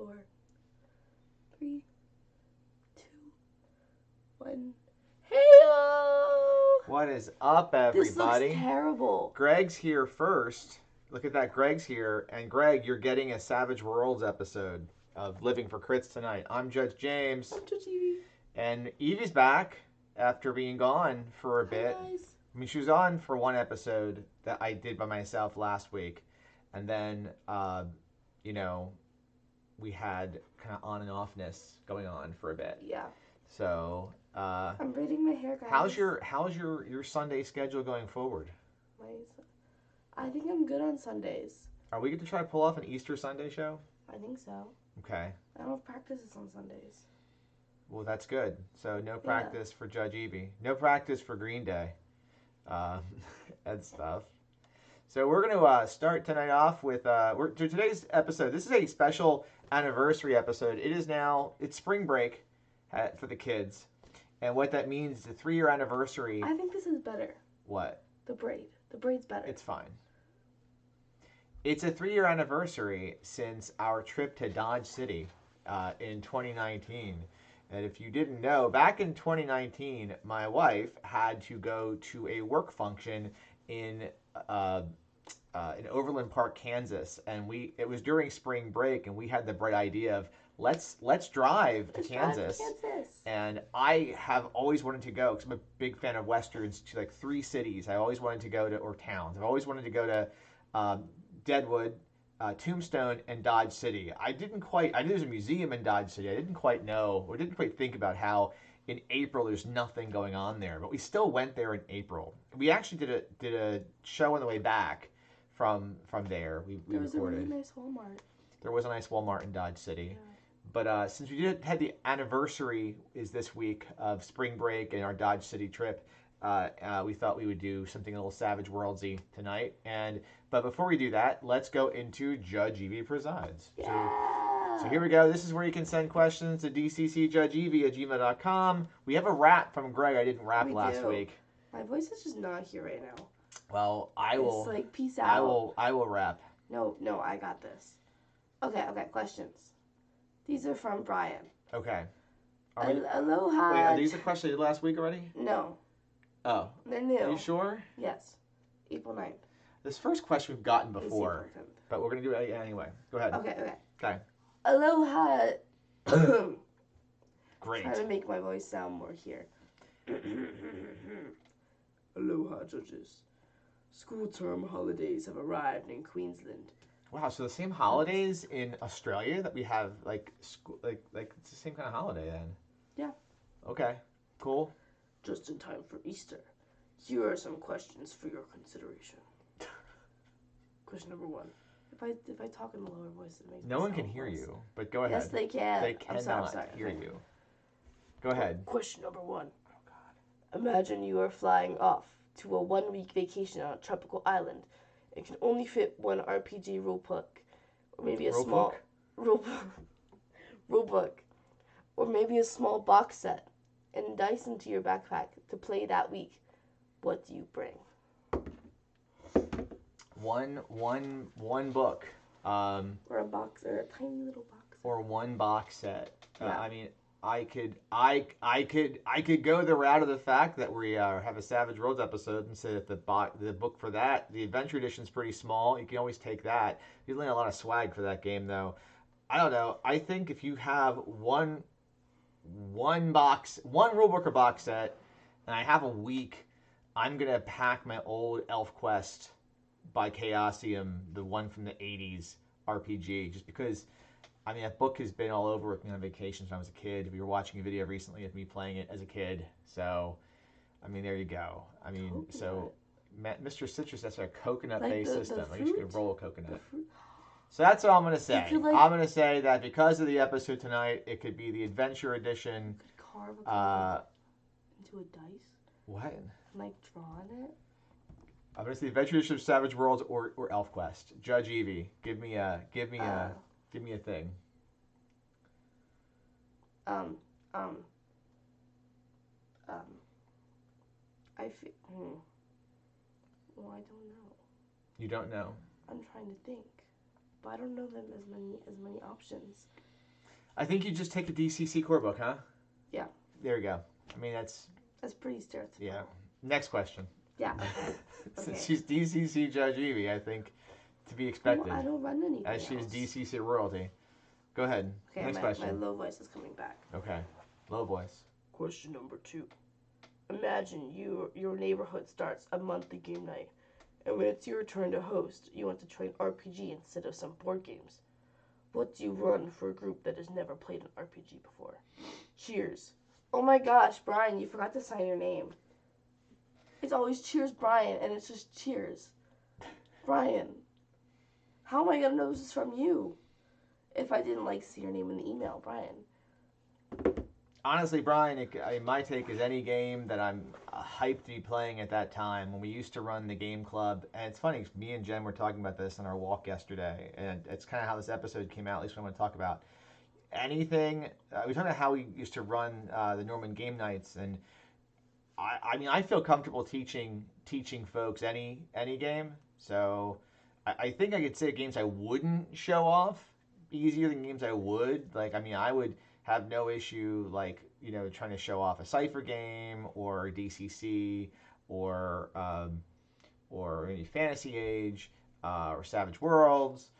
4, 3, 2, 1. Heyo! What is up, everybody? This looks terrible. Greg's here first. Look at that, Greg's here. And Greg, you're getting a Savage Worlds episode of Living for Crits tonight. I'm Judge James. I'm Judge Evie. And Evie's back after being gone for a bit. Hi, guys. I mean, she was on for one episode that I did by myself last week. And then, we had kind of on and offness going on for a bit. Yeah. So, I'm braiding my hair, guys. how's your Sunday schedule going forward? I think I'm good on Sundays. Are we going to try to pull off an Easter Sunday show? I think so. Okay. I don't have practices on Sundays. Well, that's good. So no practice for Judge Evie. No practice for Green Day. And stuff. So we're going to start tonight off with today's episode. This is a special anniversary episode. It's spring break for the kids. And what that means is a 3-year anniversary. I think this is better. What? The braid. The braid's better. It's fine. It's a 3-year anniversary since our trip to Dodge City in 2019. And if you didn't know, back in 2019, my wife had to go to a work function in Overland Park, Kansas, and it was during spring break, and we had the bright idea of let's drive to Kansas. And I have always wanted to go because I'm a big fan of westerns, to like 3 cities. I always wanted to go to, or towns. I've always wanted to go to Deadwood, Tombstone, and Dodge City. I knew there's a museum in Dodge City. I didn't quite know, or didn't quite think about how in April there's nothing going on there. But we still went there in April. We actually did a show on the way back from there. We there was recorded. a really nice Walmart. There was a nice Walmart in Dodge City. Yeah. But since we had the anniversary is this week of spring break and our Dodge City trip, we thought we would do something a little Savage Worldsy tonight. But before we do that, let's go into Judge Evie Presides. Yeah. So here we go. This is where you can send questions to dccjudgeevie@gmail.com. We have a rap from Greg. I didn't rap last week. My voice is just not here right now. Well, I will. It's like, peace out. I will rap. No, I got this. Okay, questions. These are from Brian. Okay. Aloha. Wait, are these the questions you did last week already? No. Oh. They're new. Are you sure? Yes. April 9th. This first question we've gotten before, but we're going to do it anyway. Go ahead. Okay. Aloha. Great. Trying to make my voice sound more here. Aloha, judges. School term holidays have arrived in Queensland. Wow, so the same holidays in Australia that we have, like school, like it's the same kind of holiday then. Yeah. Okay. Cool. Just in time for Easter. Here are some questions for your consideration. Question number 1. If I talk in a lower voice, it makes no one can hear you. But go ahead. Yes, they can. They cannot hear you. Go ahead. Question number 1. Oh God. Imagine you are flying off to a 1-week vacation on a tropical island. It can only fit one RPG rulebook, or maybe a small rulebook, or maybe a small box set, and dice into your backpack to play that week. What do you bring? One book. Or a box, or a tiny little box. Or one box set. Yeah. I mean, I could go the route of the fact that we have a Savage Worlds episode and say that the book for that, the Adventure Edition, is pretty small. You can always take that. You learn a lot of swag for that game, though. I don't know. I think if you have one rulebook or box set, and I have a week, I'm gonna pack my old ElfQuest by Chaosium, the one from the 80s RPG, just because. I mean, that book has been all over with me on vacations when I was a kid. We were watching a video recently of me playing it as a kid. So, I mean, there you go. I mean, coconut. So Mr. Citrus, that's a coconut-based system. I guess you could roll a coconut. So that's what I'm going to say. I'm going to say that because of the episode tonight, it could be the Adventure Edition. You could carve a coconut into a dice. What? And, like, draw on it. I'm going to say the Adventure Edition of Savage Worlds or ElfQuest. Judge Evie, give me a thing. I feel. Well, I don't know. You don't know. I'm trying to think, but I don't know them as many options. I think you just take the DCC core book, huh? Yeah. There you go. I mean, that's pretty stereotypical. Yeah. Next question. Yeah. Since she's DCC Judge Evie, I think to be expected. I don't run anything as she's else. DCC royalty. Go ahead. Okay, Next question. My low voice is coming back. Okay. Low voice. Question number 2. Imagine your neighborhood starts a monthly game night, and when it's your turn to host, you want to try an RPG instead of some board games. What do you run for a group that has never played an RPG before? Cheers. Oh my gosh, Brian, you forgot to sign your name. It's always Cheers Brian, and it's just Cheers. Brian, how am I going to know this is from you if I didn't see your name in the email, Brian? Honestly, Brian, my take is any game that I'm hyped to be playing at that time. When we used to run the game club, and it's funny, me and Jen were talking about this on our walk yesterday, and it's kind of how this episode came out, at least what I'm going to talk about. Anything, we talked about how we used to run the Norman game nights, and I mean, I feel comfortable teaching folks any game, so I think I could say games I wouldn't show off easier than games I would. I would have no issue, trying to show off a Cypher game or DCC or any Fantasy Age or Savage Worlds.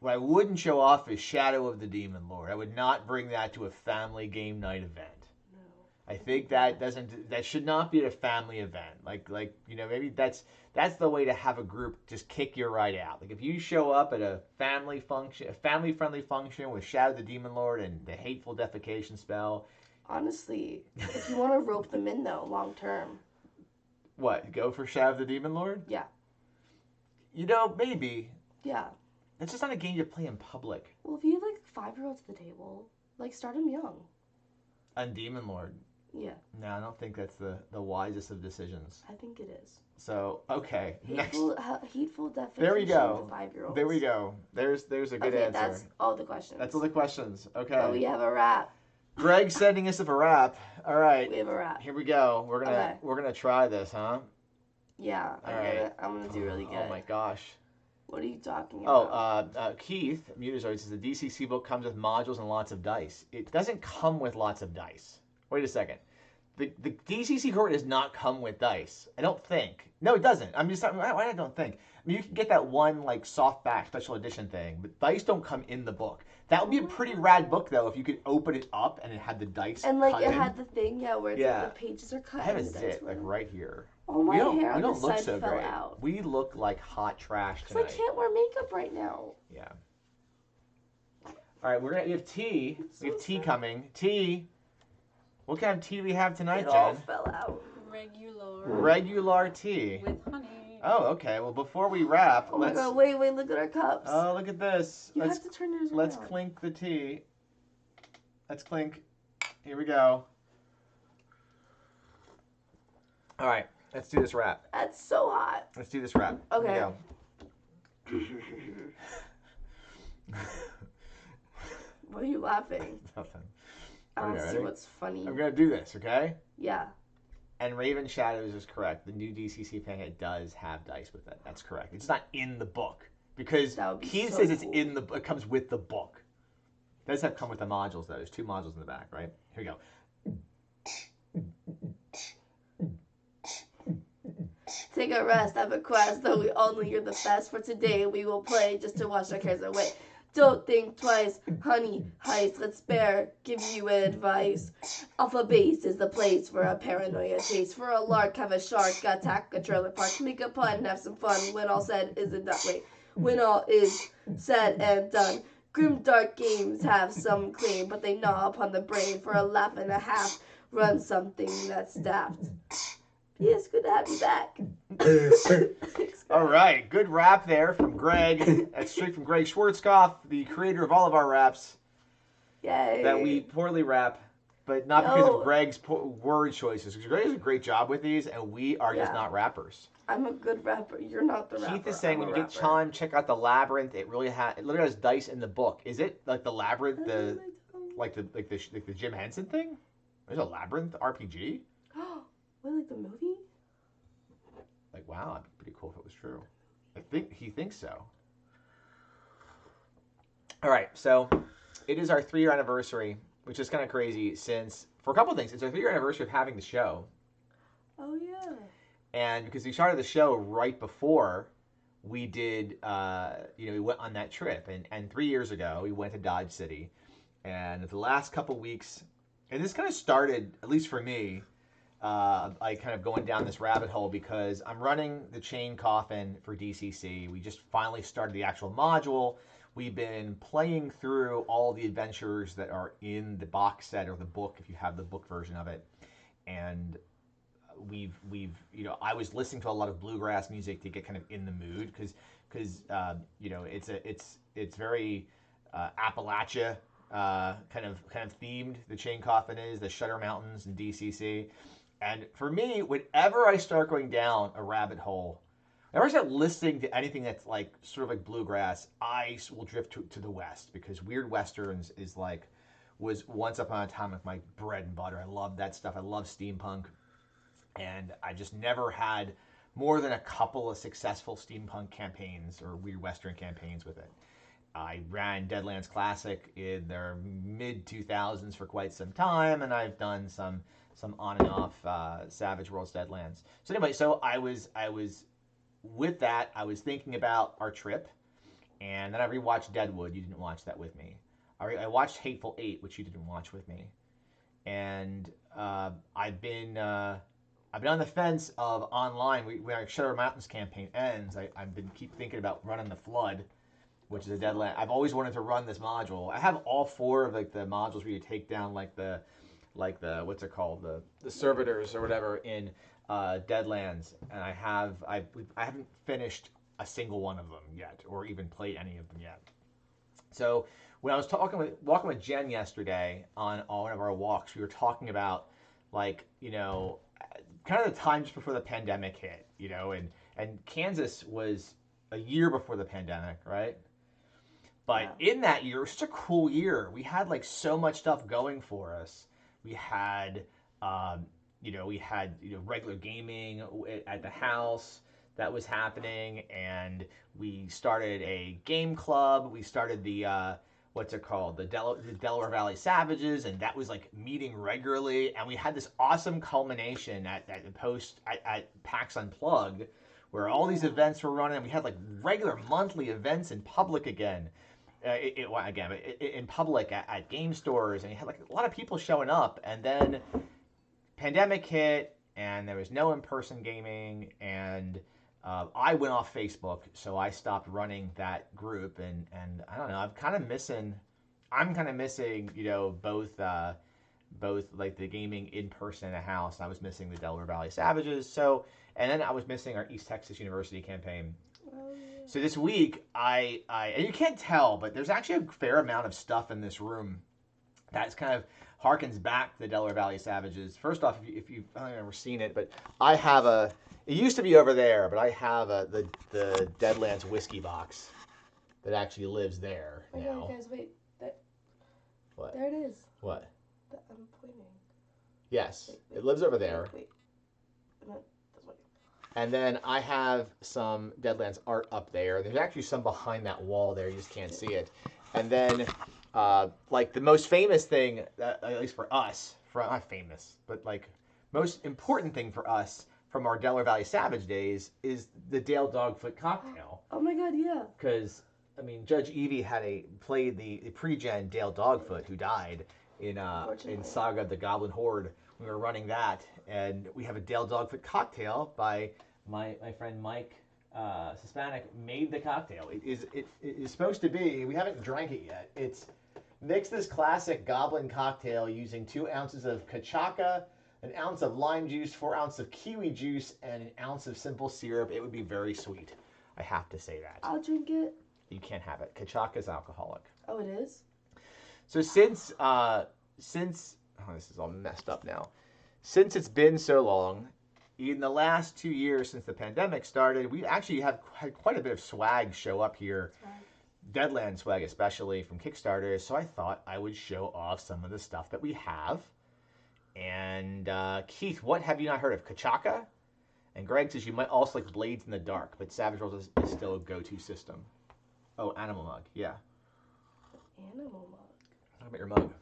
What I wouldn't show off is Shadow of the Demon Lord. I would not bring that to a family game night event. No. I think that should not be at a family event. Maybe that's the way to have a group just kick you right out. If you show up at a family-friendly function with Shadow of the Demon Lord and the hateful defecation spell. Honestly, if you want to rope them in though, long term. What? Go for Shadow of the Demon Lord? Yeah. Maybe. Yeah. It's just not a game you play in public. Well, if you have 5-year-olds at the table, start them young. On Demon Lord. Yeah. No, I don't think that's the wisest of decisions. I think it is. So, okay. Hateful definition there we go. to 5-year-olds. There we go. There's a good answer. That's all the questions. That's all the questions. Okay. But we have a wrap. Greg's sending us up a wrap. All right. We have a wrap. Here we go. We're gonna try this, huh? Yeah. I'm gonna do really good. Oh my gosh. What are you talking about? Keith, Mutazoid, says the DCC book comes with modules and lots of dice. It doesn't come with lots of dice. Wait a second. The DCC core does not come with dice. I don't think. No, it doesn't. I'm just not. Why I don't think. I mean, you can get that one softback special edition thing, but dice don't come in the book. That would be a pretty rad book though if you could open it up and it had the dice. And had the thing, where the pages are cut. I have a zit right here. Oh, my hair on we this don't look side so fell great. out. We look like hot trash tonight. Because I can't wear makeup right now. Yeah. All right, we have tea. We have tea coming. Tea. What kind of tea do we have tonight, Jen? It all fell out. Regular tea. With honey. Oh, okay. Well, before we wrap, my God, wait, look at our cups. Oh, look at this. You have to turn yours around. Let's clink the tea. Let's clink. Here we go. All right, let's do this wrap. That's so hot. Let's do this wrap. Okay. Here we go. Why are you laughing? Nothing. I don't see what's funny. I'm going to do this, okay? Yeah. And Raven Shadows is correct. The new DCC packet does have dice with it. That's correct. It's not in the book. Because Keith says it's in the it comes with the book. It does come with the modules, though. There's 2 modules in the back, right? Here we go. Take a rest, have a quest, though we all know you're the best. For today, we will play just to wash our cares away. Don't think twice, honey, heist, let's give you advice. Alpha Base is the place for a paranoia chase. For a lark, have a shark, attack a trailer park, make a pun, have some fun. When all said is done, when all is said and done. Grim dark games have some claim, but they gnaw upon the brain. For a laugh and a half, run something that's daft. Yes, good to have you back. All right, good rap there from Greg. That's straight from Greg Schwarzkopf, the creator of all of our raps. Yay. That we poorly rap, but not because of Greg's word choices. Because Greg does a great job with these, and we are just not rappers. I'm a good rapper. You're not the rapper. Keith is saying when you get Chime, check out the Labyrinth. It really literally has dice in the book. Is it like the Labyrinth, like the Jim Henson thing? There's a Labyrinth RPG. Wait, like the movie? Like, wow, that'd be pretty cool if it was true. I think he thinks so. All right, so it is our 3-year anniversary, which is kind of crazy since, for a couple of things, it's our 3-year anniversary of having the show. Oh, yeah. And because we started the show right before we did, we went on that trip. And 3 years ago, we went to Dodge City. And the last couple weeks, and this kind of started, at least for me, I kind of going down this rabbit hole because I'm running the chain coffin for DCC. We just finally started the actual module. We've been playing through all the adventures that are in the box set or the book, if you have the book version of it. And we've I was listening to a lot of bluegrass music to get kind of in the mood because it's very Appalachia kind of themed. The chain coffin is the Shutter Mountains and DCC. And for me, whenever I start going down a rabbit hole, whenever I start listening to anything that's like sort of like bluegrass, I will drift to the West because weird westerns was once upon a time like my bread and butter. I love that stuff. I love steampunk, and I just never had more than a couple of successful steampunk campaigns or weird western campaigns with it. I ran Deadlands Classic in their mid 2000s for quite some time, and I've done some on and off Savage Worlds Deadlands. So anyway, so I was with that. I was thinking about our trip, and then I rewatched Deadwood. You didn't watch that with me. I watched Hateful Eight, which you didn't watch with me, and I've been on the fence of online. When our Shutter Mountains campaign ends, I've been keep thinking about running the Flood, which is a Deadland. I've always wanted to run this module. I have all 4 of like the modules where you take down like the what's it called, the servitors or whatever in Deadlands, and I haven't finished a single one of them yet, or even played any of them yet. So when I was walking with Jen yesterday on one of our walks, we were talking about kind of the time just before the pandemic hit, and Kansas was a year before the pandemic, right? But in that year, it was such a cool year. We had like so much stuff going for us. We had, regular gaming at the house that was happening, and we started a game club. We started the the Delaware Valley Savages, and that was like meeting regularly. And we had this awesome culmination at PAX Unplugged, where all these events were running. We had like regular monthly events in public again. In public at game stores, and you had like a lot of people showing up, and then pandemic hit, and there was no in-person gaming, and I went off Facebook, so I stopped running that group, and I don't know, I'm kind of missing both like the gaming in person in a house. I was missing the Delaware Valley Savages, and then I was missing our East Texas University campaign. So this week, and you can't tell, but there's actually a fair amount of stuff in this room that's kind of harkens back to the Delaware Valley Savages. First off, if you've never seen it, but I have it used to be over there, but I have the Deadlands whiskey box that actually lives there now. Guys, wait. What? There it is. What? I'm pointing. Yes, it lives over there. Wait. And then I have some Deadlands art up there. There's actually some behind that wall there. You just can't see it. And then, like the most famous thing, at least for us, not famous, but like most important thing for us from our Delaware Valley Savage days is the Dale Dogfoot cocktail. Oh my God, yeah. Because Judge Evie played the pre-gen Dale Dogfoot, who died in Saga of the Goblin Horde. We were running that, and we have a Dale Dogfoot cocktail by my friend Mike Hispanic made the cocktail. It is supposed to be, we haven't drank it yet. It's mix this classic goblin cocktail using 2 ounces of cachaca, 1 ounce of lime juice, 4 ounces of kiwi juice, and 1 ounce of simple syrup. It would be very sweet. I have to say that. I'll drink it. You can't have it. Cachaca is alcoholic. Oh, it is? So since this is all messed up now. Since it's been so long, in the last 2 years since the pandemic started, we actually have had quite a bit of swag show up here. Deadland swag, especially from Kickstarter. So I thought I would show off some of the stuff that we have. And Keith, what have you not heard of? Cachaca? And Greg says you might also like Blades in the Dark, but Savage Worlds is still a go-to system. Oh, Animal Mug, yeah. Animal Mug. Talk about your mug.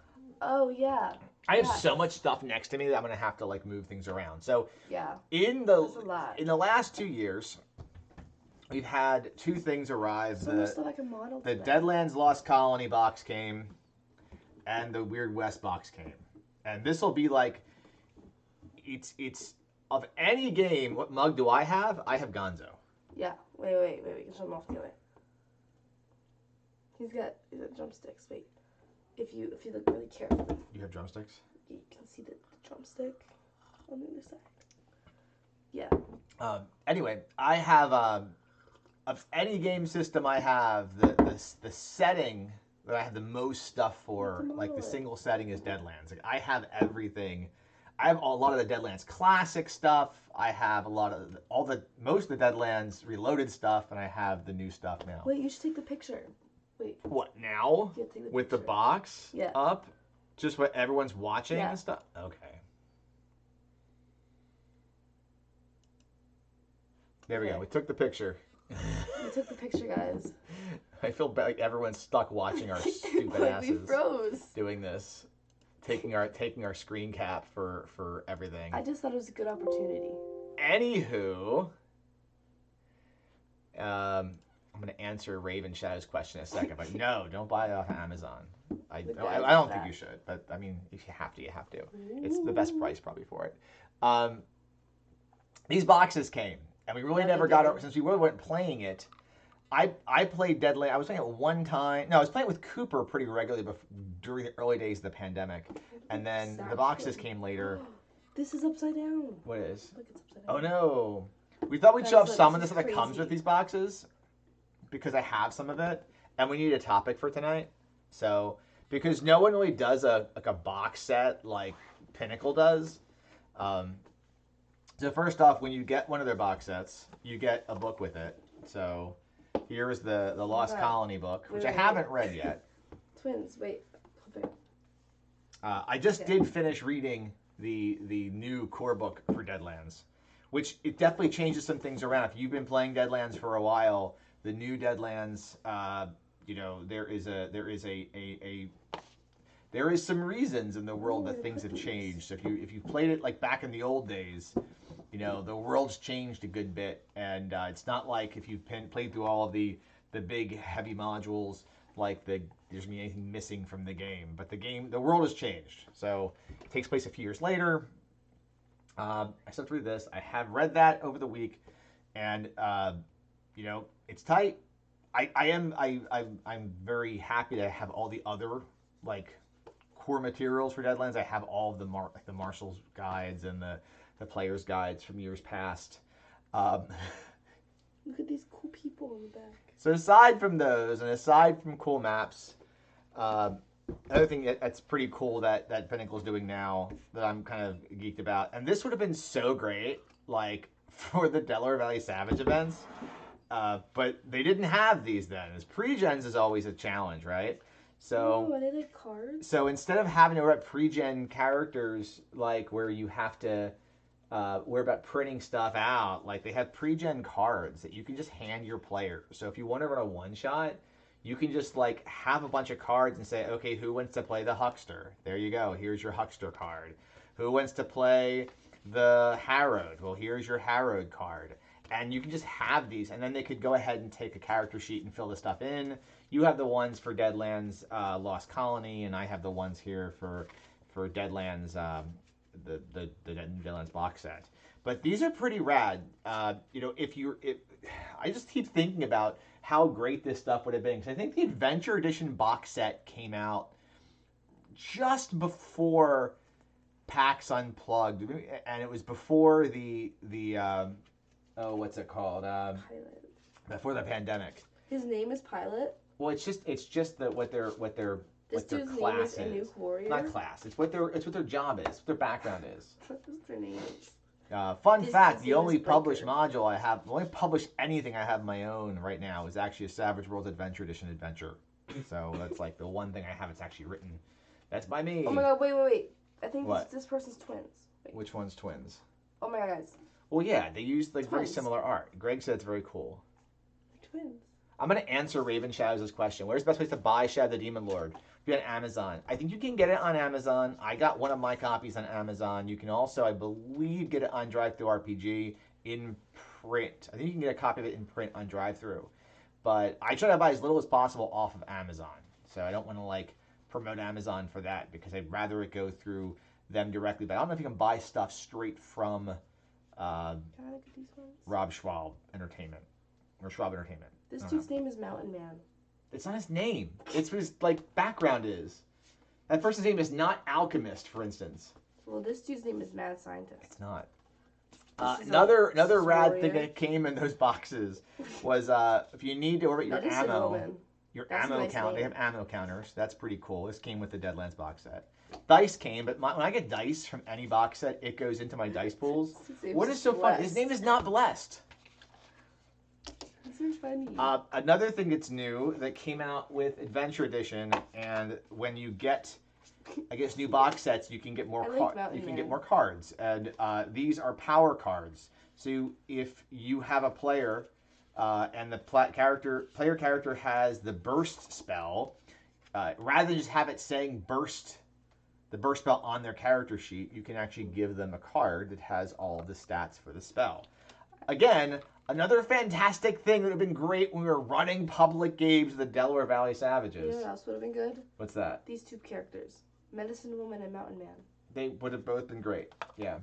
Oh yeah. I have so much stuff next to me that I'm gonna have to like move things around. So yeah, in the last 2 years, we've had two things arrive. So much stuff I can model. The Deadlands Lost Colony box came, and the Weird West box came, and this will be like it's of any game. What mug do I have? I have Gonzo. Yeah. Wait. We can show them off together. He's got drumsticks. Wait. If you look really carefully. You have drumsticks? You can see the drumstick on the other side. Yeah. Anyway, I have of any game system I have the setting that I have the most stuff for, like the single setting is Deadlands. Like I have everything. I have a lot of the Deadlands classic stuff. I have a lot of most of the Deadlands Reloaded stuff, and I have the new stuff now. Wait, you should take the picture. Wait. What now? With the box up? Just what everyone's watching and stuff? Okay. There we go. We took the picture. We took the picture, guys. I feel like everyone's stuck watching our stupid asses. We froze. Doing this. Taking our screen cap for everything. I just thought it was a good opportunity. Anywho, I'm going to answer Raven Shadow's question in a second, but no, don't buy it off Amazon. I don't think you should, but I mean, if you have to, you have to. It's the best price probably for it. These boxes came, and we really never got it since we really weren't playing it. I played Deadlands. I was playing it one time. No, I was playing it with Cooper pretty regularly during the early days of the pandemic, and then the boxes came later. This is upside down. What is? Look, it's upside down. Oh no! We thought we'd show up some of the stuff that comes with these boxes, because I have some of it, and we need a topic for tonight. So because no one really does a box set like Pinnacle does. So first off, when you get one of their box sets, you get a book with it. So here is the Lost Colony book, which I haven't read yet. Twins, wait. I just did finish reading the new core book for Deadlands, which it definitely changes some things around. If you've been playing Deadlands for a while, the new Deadlands, there is some reasons in the world that things have changed. So if you played it like back in the old days, the world's changed a good bit, and it's not like if you've played through all of the big heavy modules, like there's gonna be anything missing from the game. But the world has changed. So it takes place a few years later. I slept through this. I have read that over the week, and it's tight. I'm very happy to have all the other like core materials for Deadlands. I have all of the Marshall's guides and the player's guides from years past. Look at these cool people in the back. So aside from those, and aside from cool maps, another thing that's pretty cool that Pinnacle's doing now that I'm kind of geeked about, and this would have been so great like for the Delaware Valley Savage events, but they didn't have these then. As pre-gens is always a challenge, right? So, are they like cards? So instead of having to rep pre-gen characters like where you have to worry about printing stuff out, like they have pre-gen cards that you can just hand your players. So if you want to run a one-shot, you can just like have a bunch of cards and say, okay, who wants to play the Huckster? There you go. Here's your Huckster card. Who wants to play the Harrowed? Well, here's your Harrowed card. And you can just have these, and then they could go ahead and take a character sheet and fill the stuff in. You have the ones for Deadlands Lost Colony, and I have the ones here for Deadlands, the Deadlands box set. But these are pretty rad. I just keep thinking about how great this stuff would have been. Because I think the Adventure Edition box set came out just before PAX Unplugged, and it was before what's it called? Pilot. Before the pandemic. His name is Pilot. Well, it's just what their This dude's name is a new warrior. Not class. It's what their job is. What their background is. What's their name? Fun fact: the only published module I have, the only published anything I have my own right now is actually a Savage Worlds Adventure Edition adventure. So that's like the one thing I have that's actually written. That's by me. Oh my god! Wait! I think this person's twins. Wait. Which one's twins? Oh my god, guys. Well, yeah, they used like very similar art. Greg said it's very cool. They're twins. I'm going to answer Raven Shadow's question. Where's the best place to buy Shadow the Demon Lord? Be on Amazon. I think you can get it on Amazon. I got one of my copies on Amazon. You can also, I believe, get it on DriveThruRPG in print. I think you can get a copy of it in print on DriveThru. But I try to buy as little as possible off of Amazon. So I don't want to like promote Amazon for that because I'd rather it go through them directly. But I don't know if you can buy stuff straight from Can I look at these ones? Rob Schwab Entertainment or Schwab Entertainment. This dude's name is Mountain Man. It's not his name. It's what his like background is. That person's name is not Alchemist, for instance. Well, this dude's name is Mad Scientist. It's not. Another rad thing that came in those boxes was if you need to order your ammo, ammo count. They have ammo counters. That's pretty cool. This came with the Deadlands box set. Dice came, but when I get dice from any box set, it goes into my dice pools. What is so fun? His name is not Blessed. That's funny. Another thing that's new that came out with Adventure Edition, and when you get, I guess, new box sets, you can get more get more cards, and these are power cards. So if you have a player, and the player character has the burst spell, rather than just have it saying burst, the burst spell on their character sheet, you can actually give them a card that has all the stats for the spell. Again, another fantastic thing that would have been great when we were running public games of the Delaware Valley Savages. You know what else would have been good? What's that? These two characters. Medicine Woman and Mountain Man. They would have both been great. Yeah.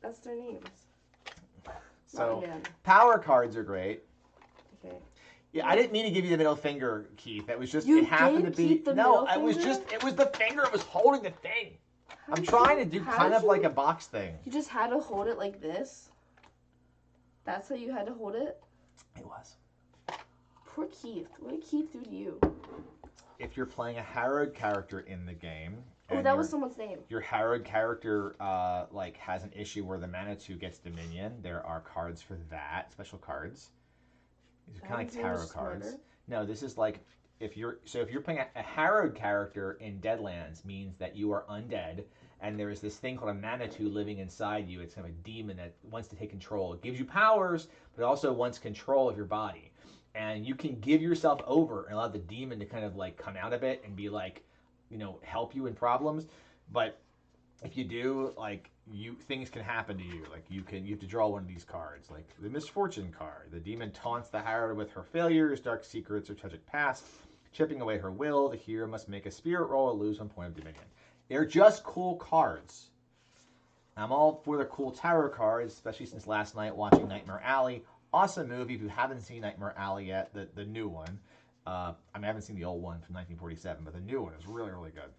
That's their names. So, power cards are great. Okay. Yeah, I didn't mean to give you the middle finger, Keith. That was just, it happened to be. No, it was the finger. It was holding the thing. I'm trying to do kind of like a box thing. You just had to hold it like this? That's how you had to hold it? It was. Poor Keith. What did Keith do to you? If you're playing a harrowed character in the game. Oh, that was someone's name. Your harrowed character has an issue where the Manitou gets Dominion. There are cards for that, special cards. These are kind of like tarot cards. No, this is like if you're playing a harrowed character in Deadlands, means that you are undead, and there is this thing called a Manitou living inside you. It's kind of a demon that wants to take control. It gives you powers, but it also wants control of your body. And you can give yourself over and allow the demon to kind of like come out of it and be like, help you in problems. But if you do, like, things can happen to you. Like you have to draw one of these cards, like the Misfortune card. The demon taunts the harrowed with her failures, dark secrets, or tragic past, chipping away her will. The hero must make a spirit roll or lose 1 point of dominion. They're just cool cards. I'm all for the cool tarot cards, especially since last night watching Nightmare Alley. Awesome movie. If you haven't seen Nightmare Alley yet, the new one. I haven't seen the old one from 1947, but the new one is really, really good.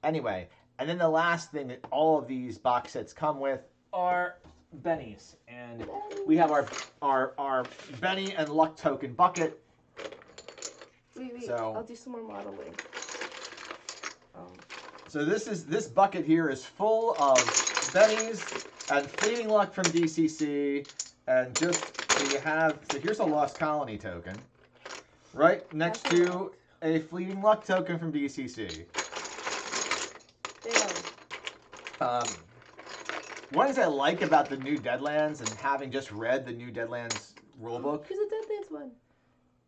Anyway, and then the last thing that all of these box sets come with are bennies. And we have our Benny and Luck Token bucket. Wait. So, I'll do some more modeling. So this bucket here is full of bennies and Fleeting Luck from DCC, and so here's a Lost Colony token, right next to a Fleeting Luck token from DCC. Damn. One thing I like about the new Deadlands, and having just read the new Deadlands rulebook, Here's a Deadlands one.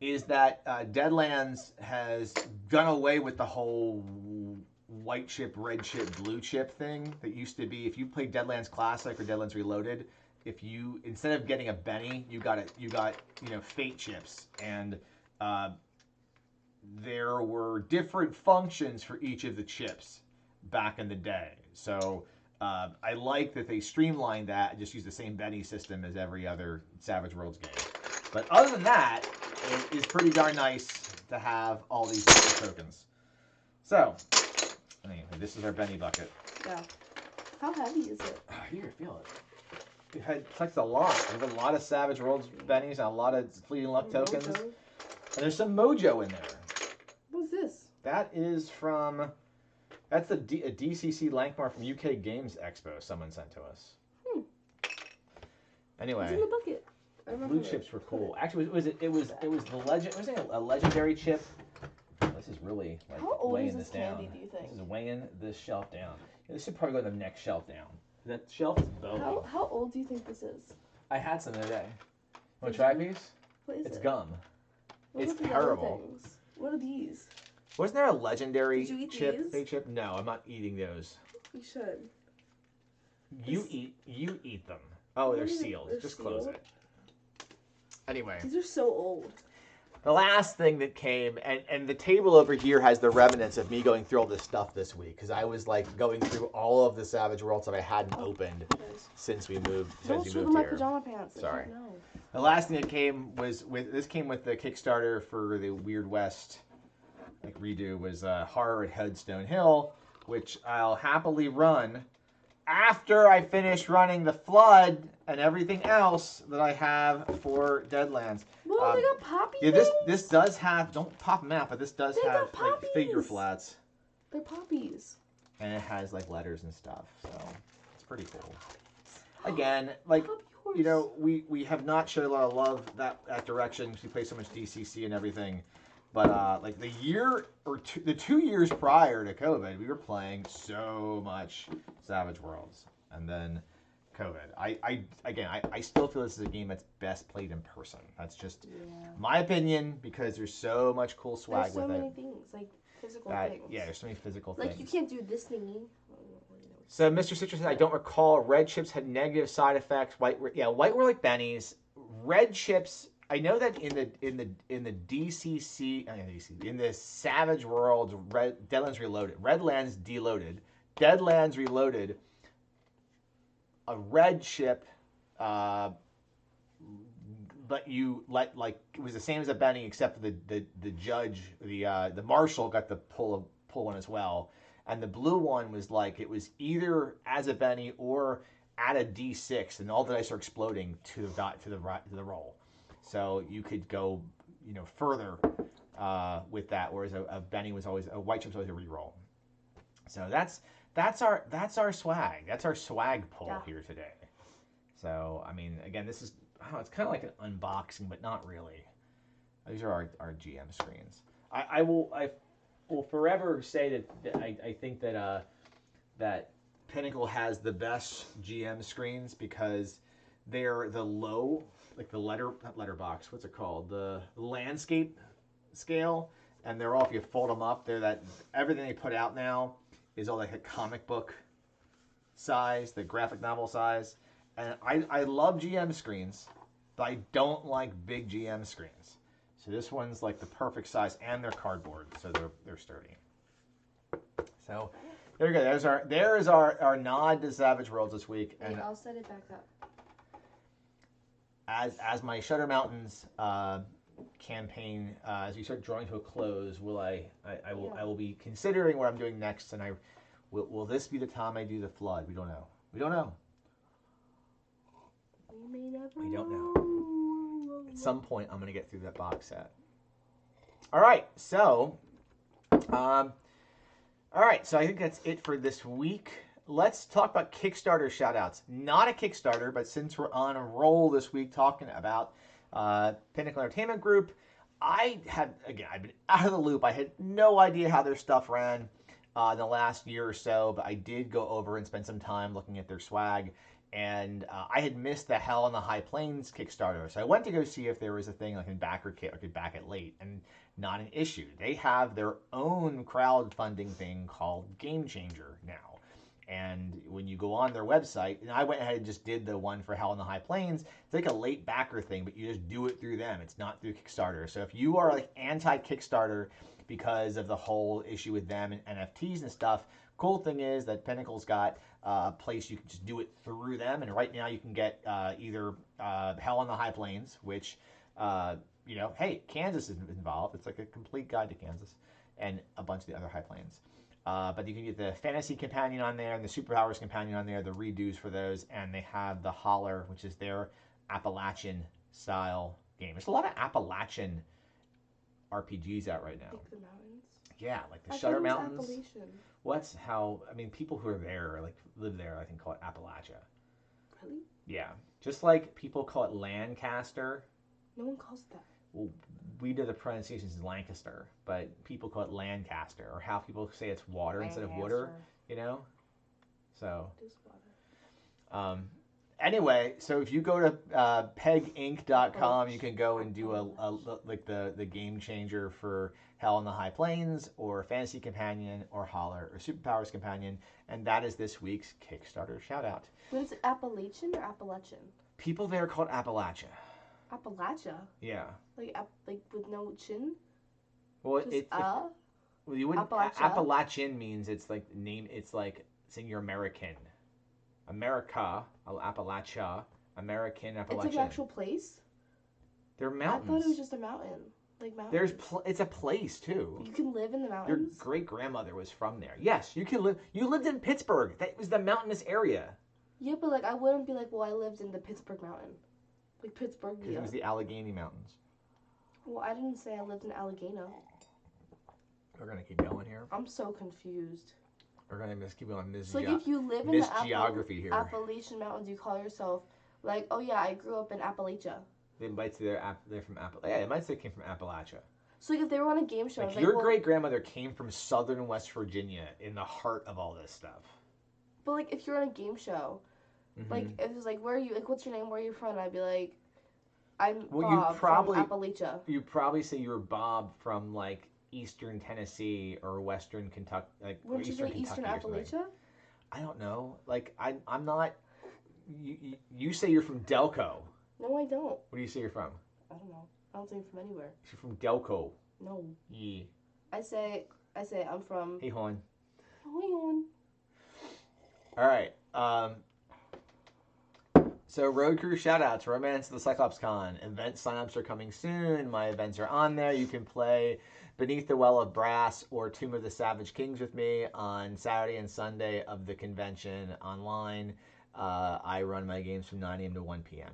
Is that Deadlands has done away with the whole white chip, red chip, blue chip thing that used to be. If you played Deadlands Classic or Deadlands Reloaded, if you instead of getting a Benny, you got fate chips, and there were different functions for each of the chips back in the day. So I like that they streamlined that and just use the same Benny system as every other Savage Worlds game. But other than that, it is pretty darn nice to have all these tokens. So, anyway, this is our Benny bucket. Yeah. How heavy is it? Here, feel it. It collects a lot. We have a lot of Savage Worlds bennies and a lot of Fleeting Luck tokens. Mojo. And there's some mojo in there. What's this? That is from... That's a DCC Lankmar from UK Games Expo someone sent to us. Anyway. It's in the bucket. Blue chips were cool. Actually, it was the legend. Was it a legendary chip? This is really like how old weighing is this down. candy, do you think? This is weighing this shelf down. This should probably go to the next shelf down. That shelf is bony. How old do you think this is? I had some today. Want to try a piece? What is It's it? gum. What It's are the other terrible. things? What are these? Wasn't there a legendary Did you eat chip? these? Fake chip? No, I'm not eating those. You should. You eat them. Oh, they're sealed. They're Just sealed? close it. Anyway. These are so old. The last thing that came, and the table over here has the remnants of me going through all this stuff this week, because I was like going through all of the Savage Worlds that I hadn't opened since we moved. Don't show them my pajama pants. Sorry. No. The last thing that came was with the Kickstarter for the Weird West redo was Horror at Headstone Hill, which I'll happily run after I finish running the Flood and everything else that I have for Deadlands. Whoa, they got poppy Yeah, things? this does have, don't pop them out, but this does They have got like poppies. figure flats. They're poppies. And it has like letters and stuff, so it's pretty cool. Again, like, you know, we have not showed a lot of love that direction because we play so much DCC and everything. But like the year or two, the 2 years prior to COVID, we were playing so much Savage Worlds, and then COVID. I still feel this is a game that's best played in person. That's just my opinion because there's so much cool swag there's so with many it. things, like physical things. Yeah, there's so many physical like things. you can't do this thingy. So Mr. Citrus said, I don't recall. Red chips had negative side effects. White were like bennies. Red chips. I know that in the DCC, in the Savage Worlds, Deadlands Reloaded, Redlands Deloaded, Deadlands Reloaded, a red chip, but you like it was the same as a Benny, except for the judge, the marshal got the pull one as well, and the blue one was like it was either as a Benny or at a D6, and all the dice are exploding to the roll. So you could go, further with that, whereas a Benny was always a white chip was always a reroll. So that's our swag. That's our swag pull here today. So I mean, again, this is it's kind of like an unboxing, but not really. These are our GM screens. I will forever say that I think that that Pinnacle has the best GM screens because they're the low. Like the letterbox, what's it called? The landscape scale, and they're all, if you fold them up, they're that everything they put out now is all like a comic book size, the graphic novel size, and I love GM screens, but I don't like big GM screens. So this one's like the perfect size, and they're cardboard, so they're sturdy. So there you go. There is our nod to Savage Worlds this week, and I'll set it back up. As my Shutter Mountains campaign, as we start drawing to a close, I will be considering what I'm doing next, and will this be the time I do the Flood? We don't know. We don't know. We don't know. At some point, I'm gonna get through that box set. All right, so, I think that's it for this week. Let's talk about Kickstarter shoutouts. Not a Kickstarter, but since we're on a roll this week talking about Pinnacle Entertainment Group, I've been out of the loop. I had no idea how their stuff ran in the last year or so, but I did go over and spend some time looking at their swag, and I had missed the Hell on the High Plains Kickstarter, so I went to go see if there was a thing like in backer kit or could back it late, and not an issue. They have their own crowdfunding thing called Game Changer now. And when you go on their website, and I went ahead and just did the one for Hell in the High Plains, it's like a late backer thing, but you just do it through them. It's not through Kickstarter. So if you are like anti-Kickstarter because of the whole issue with them and NFTs and stuff, cool thing is that Pinnacle's got a place you can just do it through them. And right now you can get either Hell on the High Plains, which, hey, Kansas is involved. It's like a complete guide to Kansas and a bunch of the other High Plains. But you can get the Fantasy Companion on there and the Superpowers Companion on there, the redos for those, and they have the Holler, which is their Appalachian style game. There's a lot of Appalachian RPGs out right now. Like the mountains? Yeah, like the Shutter Mountains. Appalachian. People who are there, like live there, I think call it Appalachia. Really? Yeah. Just like people call it Lancaster. No one calls it that. Well, we do the pronunciations as Lancaster, but people call it Lancaster, or how people say it's water instead of water, So. It is water. Anyway, so if you go to peginc.com, you can go and do like the game changer for Hell on the High Plains, or Fantasy Companion, or Holler, or Superpowers Companion, and that is this week's Kickstarter shoutout. But is it Appalachian or Appalachian? People there call it Appalachia. Appalachia? Yeah. Like with no chin? Well, Well, you wouldn't. Appalachia? Appalachian means it's like name. It's like saying you're American. America, Appalachia, American, Appalachian. It's like an actual place? They're mountains. I thought it was just a mountain. Like mountains. It's a place too. You can live in the Your mountains? great grandmother was from there. Yes, you can live. You lived in Pittsburgh. That was the mountainous area. Yeah, but like I wouldn't be like, well, I lived in the Pittsburgh mountain. Like Pittsburgh, Because it was the Allegheny Mountains. Well, I didn't say I lived in Allegheny. We're gonna keep going here. I'm so confused. We're gonna just keep going. So like if you live in Miss the Geography here. Appalachian Mountains, you call yourself like, oh yeah, I grew up in Appalachia. They might say they're from Appalachia. Yeah, they might say they came from Appalachia. So like if they were on a game show, Like your great grandmother came from southern West Virginia, in the heart of all this stuff. But like if you're on a game show, like if it's like, where are you? Like what's your name? Where are you from? And I'd be like, I'm Bob from Appalachia. You probably say you were Bob from like Eastern Tennessee or Western Kentucky, like Wouldn't you say Eastern Appalachia? I don't know. Like I'm not. You say you're from Delco. No, I don't. What do you say you're from? I don't know. I don't say I'm from anywhere. You're from Delco. No. Yeah. I say I'm from. Hey, hon. Hey, hon. All right. So Road Crew shoutouts, Romance of the Cyclops Con. Event signups are coming soon. My events are on there. You can play Beneath the Well of Brass or Tomb of the Savage Kings with me on Saturday and Sunday of the convention online. I run my games from 9 a.m. to 1 p.m.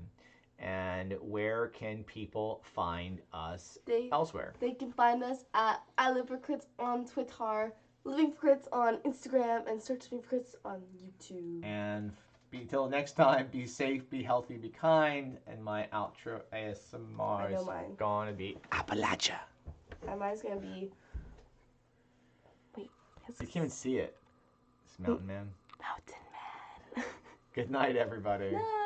And where can people find us elsewhere? They can find us at I Live for Crits on Twitter, Living for Crits on Instagram, and Search Living for Crits on YouTube. And until next time, be safe, be healthy, be kind. And my outro ASMR is gonna be Appalachia. And mine's gonna be. Wait. You can't even see it. It's Mountain Man. Mountain Man. Good night, everybody. Night.